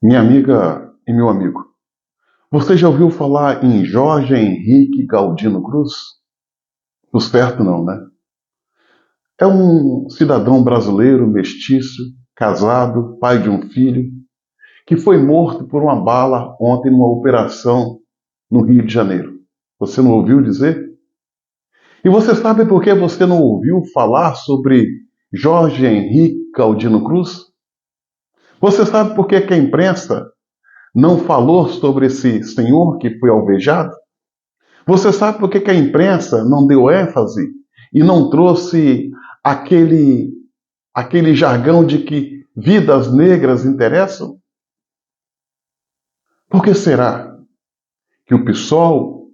Minha amiga e meu amigo, você já ouviu falar em Jorge Henrique Galdino Cruz? O certo não, né? É um cidadão brasileiro mestiço, casado, pai de um filho, que foi morto por uma bala ontem numa operação no Rio de Janeiro. Você não ouviu dizer? E você sabe por que você não ouviu falar sobre Jorge Henrique Galdino Cruz? Você sabe por que a imprensa não falou sobre esse senhor que foi alvejado? Você sabe por que a imprensa não deu ênfase e não trouxe aquele, aquele jargão de que vidas negras interessam? Por que será que o PSOL,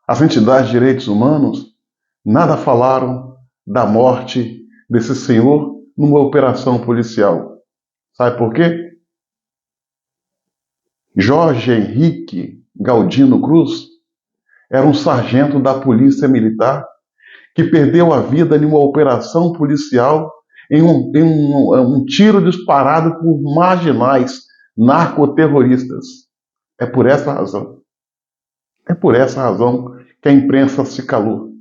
as entidades de direitos humanos, nada falaram da morte desse senhor numa operação policial? Sabe por quê? Jorge Henrique Galdino Cruz era um sargento da Polícia Militar que perdeu a vida em uma operação policial em um tiro disparado por marginais narcoterroristas. É por essa razão. É por essa razão que a imprensa se calou.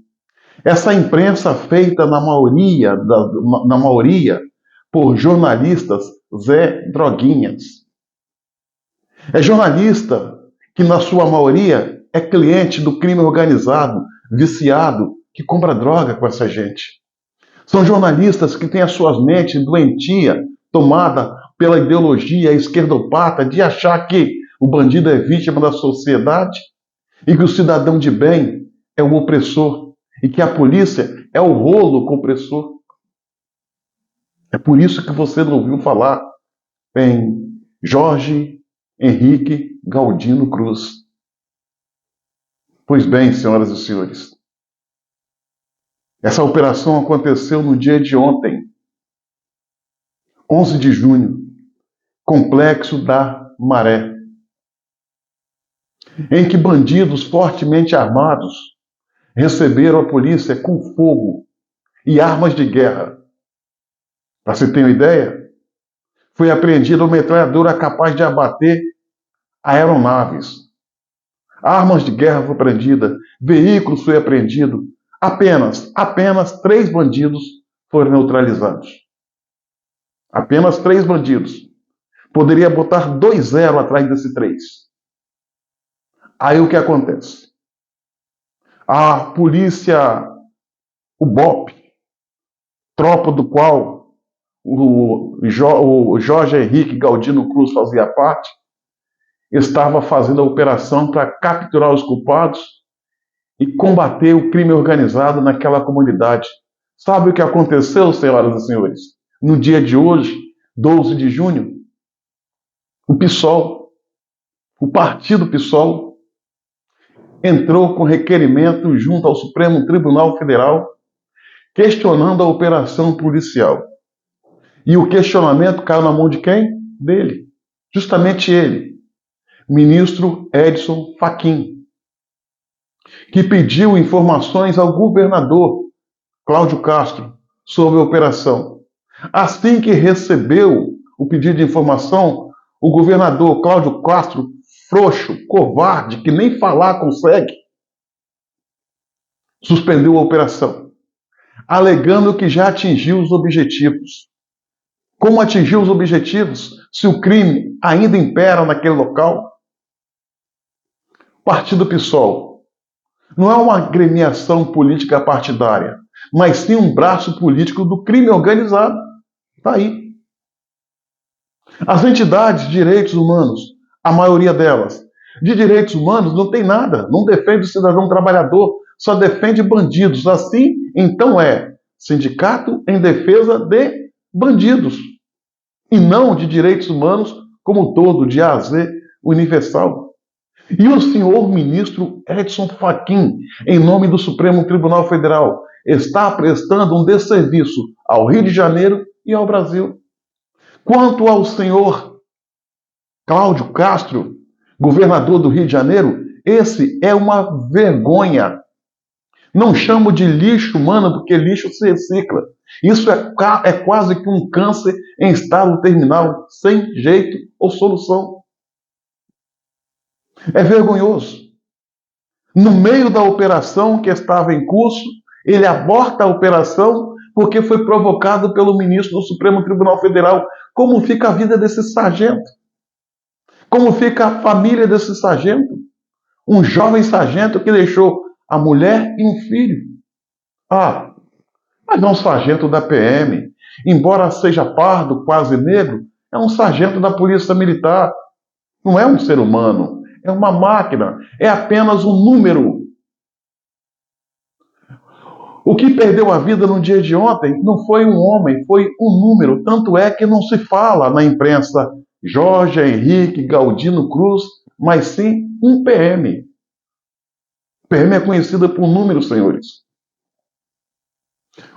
Essa imprensa feita na maioria por jornalistas Zé Droguinhas. É jornalista que, na sua maioria, é cliente do crime organizado, viciado, que compra droga com essa gente. São jornalistas que têm as suas mentes doentia, tomada pela ideologia esquerdopata de achar que o bandido é vítima da sociedade e que o cidadão de bem é o opressor e que a polícia é o rolo compressor. É por isso que você não ouviu falar em Jorge Henrique Galdino Cruz. Pois bem, senhoras e senhores, essa operação aconteceu no dia de ontem, 11 de junho, Complexo da Maré, em que bandidos fortemente armados receberam a polícia com fogo e armas de guerra. Para se ter uma ideia, foi apreendida uma metralhadora capaz de abater aeronaves. Armas de guerra foram apreendidas, veículos foi apreendido. Apenas 3 bandidos foram neutralizados. Apenas 3 bandidos. Poderia botar 2-0 atrás desse 3. Aí o que acontece? A polícia, o BOP, tropa do qual o Jorge Henrique Galdino Cruz fazia parte, estava fazendo a operação para capturar os culpados e combater o crime organizado naquela comunidade. Sabe o que aconteceu, senhoras e senhores? No dia de hoje, 12 de junho, o PSOL, o partido PSOL, entrou com requerimento junto ao Supremo Tribunal Federal questionando a operação policial. E o questionamento caiu na mão de quem? Dele. Justamente ele, ministro Edson Fachin, que pediu informações ao governador Cláudio Castro sobre a operação. Assim que recebeu o pedido de informação, o governador Cláudio Castro, frouxo, covarde, que nem falar consegue, suspendeu a operação, alegando que já atingiu os objetivos. Como atingiu os objetivos se o crime ainda impera naquele local? Partido PSOL não é uma agremiação política partidária, mas sim um braço político do crime organizado. Está aí. As entidades de direitos humanos, a maioria delas, de direitos humanos não tem nada, não defende o cidadão trabalhador, só defende bandidos. Assim, então é sindicato em defesa de bandidos, e não de direitos humanos como um todo, de A a Z, universal. E o senhor ministro Edson Fachin, em nome do Supremo Tribunal Federal, está prestando um desserviço ao Rio de Janeiro e ao Brasil. Quanto ao senhor Cláudio Castro, governador do Rio de Janeiro, esse é uma vergonha. Não chamo de lixo humano porque lixo se recicla. Isso é quase que um câncer em estado terminal, sem jeito ou solução. É vergonhoso. No meio da operação que estava em curso, ele aborta a operação porque foi provocado pelo ministro do Supremo Tribunal Federal. Como fica a vida desse sargento? Como fica a família desse sargento? Um jovem sargento que deixou a mulher e um filho. Ah, mas é um sargento da PM. Embora seja pardo, quase negro, é um sargento da Polícia Militar. Não é um ser humano, é uma máquina, é apenas um número. O que perdeu a vida no dia de ontem não foi um homem, foi um número. Tanto é que não se fala na imprensa Jorge Henrique Galdino Cruz, mas sim um PM. PM é conhecida por números, senhores.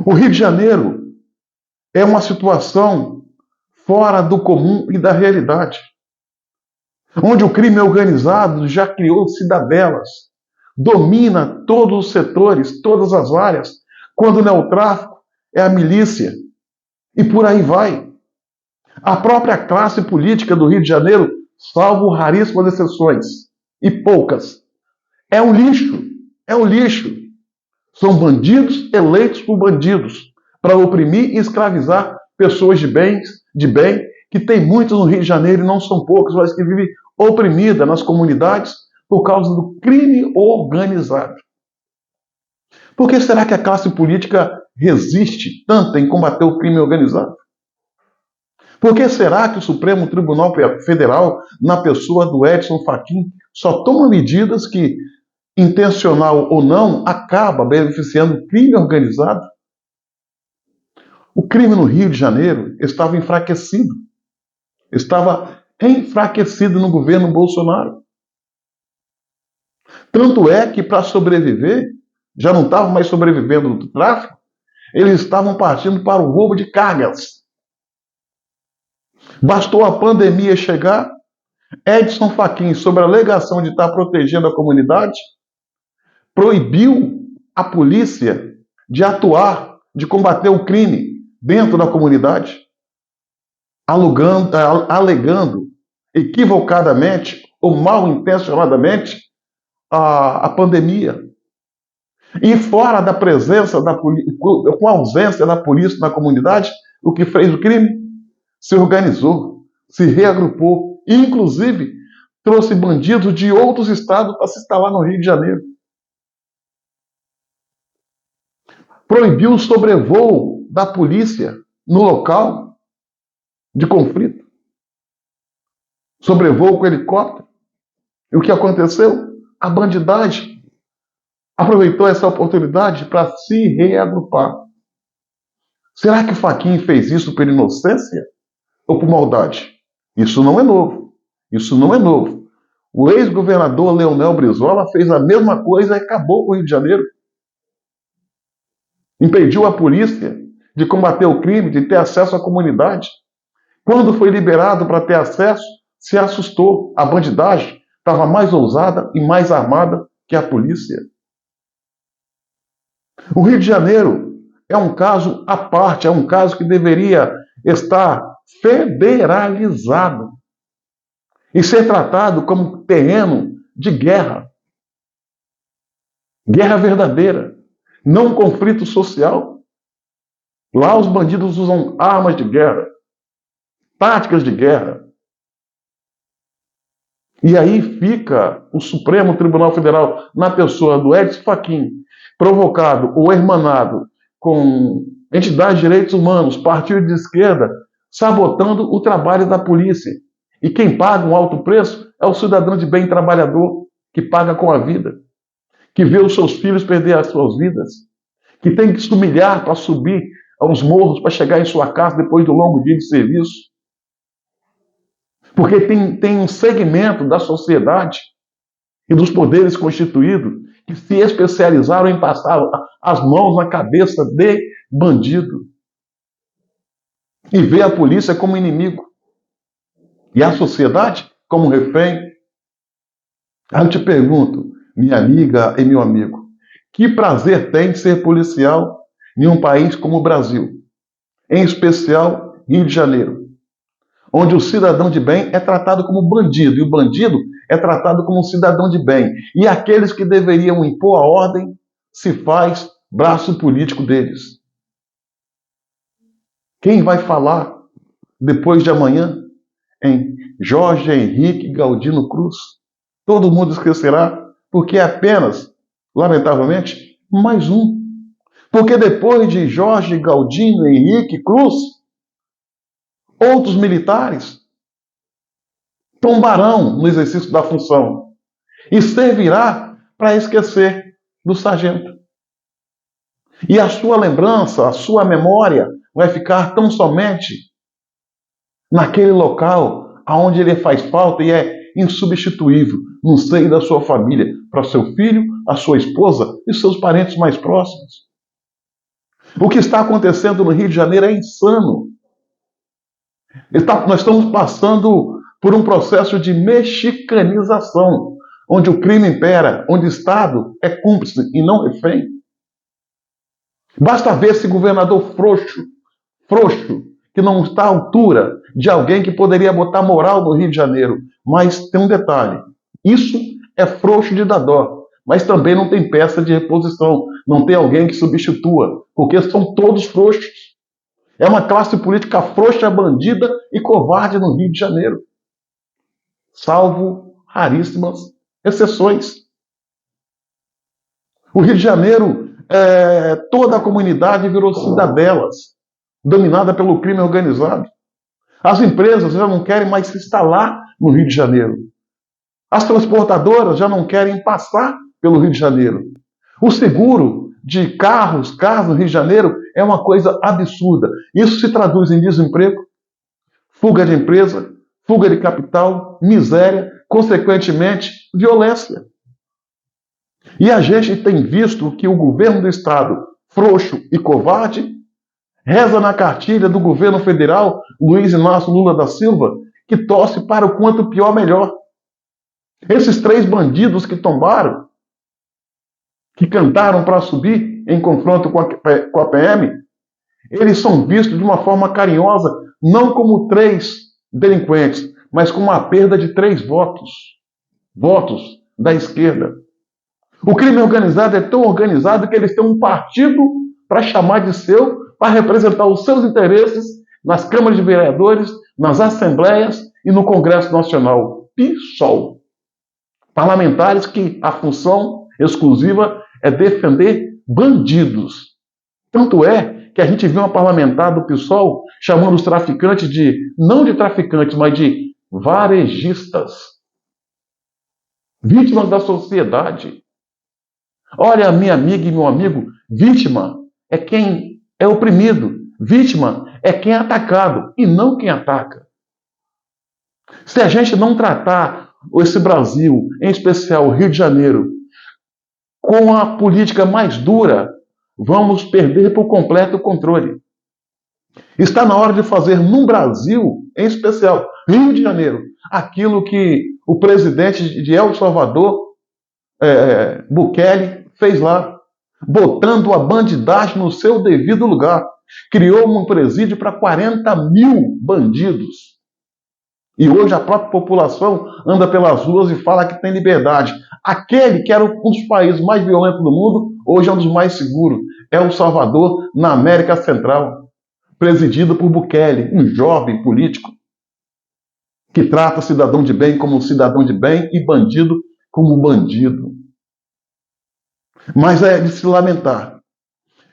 O Rio de Janeiro é uma situação fora do comum e da realidade, onde o crime organizado já criou cidadelas, domina todos os setores, todas as áreas. Quando não é o tráfico, é a milícia. E por aí vai. A própria classe política do Rio de Janeiro, salvo raríssimas exceções, e poucas, é um lixo. É um lixo. São bandidos eleitos por bandidos para oprimir e escravizar pessoas de bem, que tem muitos no Rio de Janeiro e não são poucos, mas que vivem oprimida nas comunidades por causa do crime organizado. Por que será que a classe política resiste tanto em combater o crime organizado? Por que será que o Supremo Tribunal Federal, na pessoa do Edson Fachin, só toma medidas que, intencional ou não, acaba beneficiando o crime organizado? O crime no Rio de Janeiro estava enfraquecido. Estava enfraquecido no governo Bolsonaro. Tanto é que, para sobreviver, já não estavam mais sobrevivendo do tráfico, eles estavam partindo para o roubo de cargas. Bastou a pandemia chegar, Edson Fachin, sob a alegação de estar protegendo a comunidade, proibiu a polícia de atuar, de combater o crime dentro da comunidade, alegando equivocadamente ou mal intencionadamente a pandemia. E fora da presença da polícia, com a ausência da polícia na comunidade, o que fez o crime? Se organizou, se reagrupou, e, inclusive, trouxe bandidos de outros estados para se instalar no Rio de Janeiro. Proibiu o sobrevoo da polícia no local de conflito. Sobrevoo com helicóptero. E o que aconteceu? A bandidagem aproveitou essa oportunidade para se reagrupar. Será que o Fachin fez isso por inocência ou por maldade? Isso não é novo. Isso não é novo. O ex-governador Leonel Brizola fez a mesma coisa e acabou com o Rio de Janeiro. Impediu a polícia de combater o crime, de ter acesso à comunidade. Quando foi liberado para ter acesso, se assustou. A bandidagem estava mais ousada e mais armada que a polícia. O Rio de Janeiro é um caso à parte, é um caso que deveria estar federalizado e ser tratado como terreno de guerra. Guerra verdadeira, não um conflito social. Lá os bandidos usam armas de guerra, táticas de guerra. E aí fica o Supremo Tribunal Federal, na pessoa do Edson Fachin, provocado ou hermanado com entidades de direitos humanos, partido de esquerda, sabotando o trabalho da polícia. E quem paga um alto preço é o cidadão de bem trabalhador, que paga com a vida, que vê os seus filhos perder as suas vidas, que tem que se humilhar para subir aos morros para chegar em sua casa depois do longo dia de serviço. Porque tem um segmento da sociedade e dos poderes constituídos que se especializaram em passar as mãos na cabeça de bandido e ver a polícia como inimigo e a sociedade como refém. Aí eu te pergunto, minha amiga e meu amigo, que prazer tem ser policial em um país como o Brasil, em especial Rio de Janeiro, onde o cidadão de bem é tratado como bandido e o bandido é tratado como um cidadão de bem. E aqueles que deveriam impor a ordem se faz braço político deles. Quem vai falar depois de amanhã em Jorge Henrique Galdino Cruz? Todo mundo esquecerá, porque é apenas, lamentavelmente, mais um. Porque depois de Jorge Galdino Henrique Cruz, outros militares tombarão no exercício da função e servirá para esquecer do sargento. E a sua lembrança, a sua memória vai ficar tão somente naquele local onde ele faz falta e é insubstituível no seio da sua família, para seu filho, a sua esposa e seus parentes mais próximos. O que está acontecendo no Rio de Janeiro é insano. Nós estamos passando por um processo de mexicanização, onde o crime impera, onde o Estado é cúmplice e não refém. Basta ver esse governador frouxo, que não está à altura de alguém que poderia botar moral no Rio de Janeiro. Mas tem um detalhe, isso é frouxo de dar dó, mas também não tem peça de reposição, não tem alguém que substitua, porque são todos frouxos. É uma classe política frouxa, bandida e covarde no Rio de Janeiro, salvo raríssimas exceções. O Rio de Janeiro, toda a comunidade virou cidadelas, dominada pelo crime organizado. As empresas já não querem mais se instalar no Rio de Janeiro. As transportadoras já não querem passar pelo Rio de Janeiro. O seguro de carros no Rio de Janeiro é uma coisa absurda. Isso se traduz em desemprego, fuga de empresa, fuga de capital, miséria, consequentemente, violência. E a gente tem visto que o governo do Estado, frouxo e covarde, reza na cartilha do governo federal, Luiz Inácio Lula da Silva, que torce para o quanto pior, melhor. Esses 3 bandidos que tombaram, que cantaram para subir em confronto com a PM, eles são vistos de uma forma carinhosa, não como 3 delinquentes, mas como a perda de 3 votos. Votos da esquerda. O crime organizado é tão organizado que eles têm um partido para chamar de seu, para representar os seus interesses nas câmaras de vereadores, nas assembleias e no Congresso Nacional. PSOL. Parlamentares que a função exclusiva é defender bandidos. Tanto é que a gente viu uma parlamentar do PSOL chamando os traficantes não de traficantes, mas de varejistas. Vítimas da sociedade. Olha, minha amiga e meu amigo, vítima é quem é oprimido. Vítima é quem é atacado e não quem ataca. Se a gente não tratar esse Brasil, em especial o Rio de Janeiro, com a política mais dura, vamos perder por completo o controle. Está na hora de fazer no Brasil, em especial Rio de Janeiro, aquilo que o presidente de El Salvador, Bukele, fez lá, botando a bandidagem no seu devido lugar. Criou um presídio para 40 mil bandidos. E hoje a própria população anda pelas ruas e fala que tem liberdade. Aquele que era um dos países mais violentos do mundo, hoje é um dos mais seguros. É El Salvador, na América Central, presidido por Bukele, um jovem político que trata cidadão de bem como cidadão de bem e bandido como bandido. Mas é de se lamentar.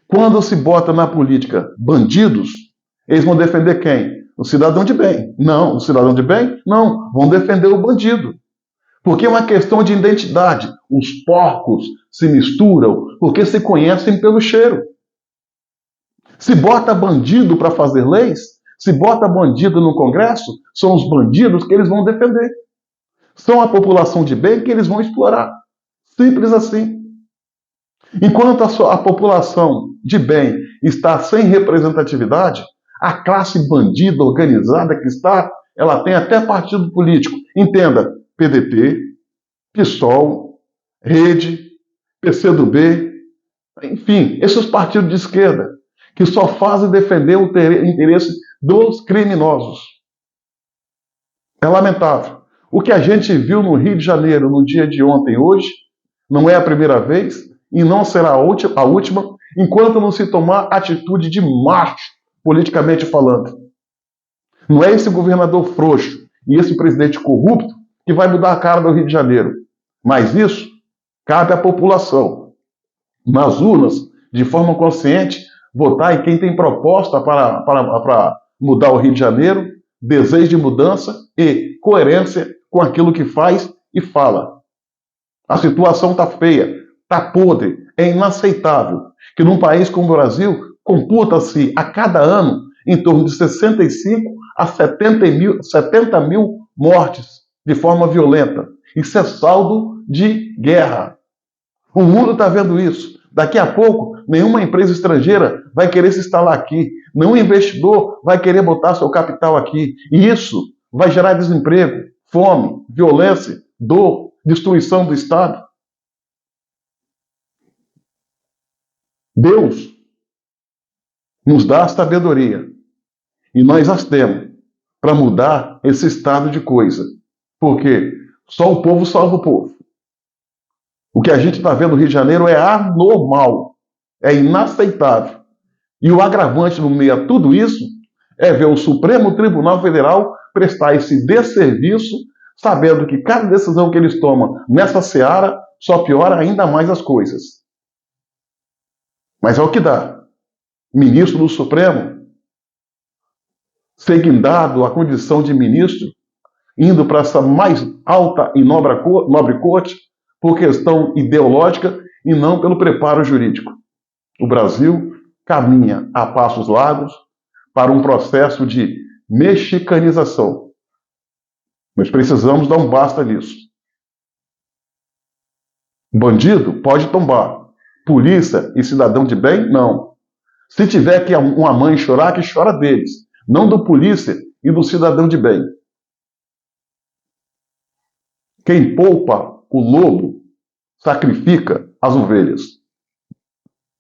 Quando se bota na política bandidos, eles vão defender quem? O cidadão de bem. Não, o cidadão de bem? Não, vão defender o bandido. Porque é uma questão de identidade. Os porcos se misturam porque se conhecem pelo cheiro. Se bota bandido para fazer leis, se bota bandido no Congresso, são os bandidos que eles vão defender. São a população de bem que eles vão explorar. Simples assim. Enquanto a população de bem está sem representatividade, a classe bandida organizada que está, ela tem até partido político. Entenda, PDT, PSOL, Rede, PCdoB, enfim, esses partidos de esquerda, que só fazem defender o interesse dos criminosos. É lamentável. O que a gente viu no Rio de Janeiro no dia de ontem e hoje não é a primeira vez e não será a última, enquanto não se tomar atitude de macho, politicamente falando. Não é esse governador frouxo e esse presidente corrupto que vai mudar a cara do Rio de Janeiro. Mas isso cabe à população, nas urnas, de forma consciente, votar em quem tem proposta para mudar o Rio de Janeiro, desejo de mudança e coerência com aquilo que faz e fala. A situação está feia, está podre, é inaceitável que num país como o Brasil computa-se a cada ano em torno de 65 a 70 mil mortes de forma violenta. Isso é saldo de guerra. O mundo está vendo isso. Daqui a pouco, nenhuma empresa estrangeira vai querer se instalar aqui. Nenhum investidor vai querer botar seu capital aqui. E isso vai gerar desemprego, fome, violência, dor, destruição do Estado. Deus nos dá a sabedoria. E nós as temos para mudar esse estado de coisa. Porque só o povo salva o povo. O que a gente está vendo no Rio de Janeiro é anormal, é inaceitável. E o agravante no meio a tudo isso é ver o Supremo Tribunal Federal prestar esse desserviço, sabendo que cada decisão que eles tomam nessa seara só piora ainda mais as coisas. Mas é o que dá. Ministro do Supremo, ser guindado à condição de ministro, indo para essa mais alta e nobre corte por questão ideológica e não pelo preparo jurídico. O Brasil caminha a passos largos para um processo de mexicanização. Nós precisamos dar um basta nisso. Bandido pode tombar. Polícia e cidadão de bem, não. Se tiver que uma mãe chorar, que chora deles, não do polícia e do cidadão de bem. Quem poupa o lobo sacrifica as ovelhas.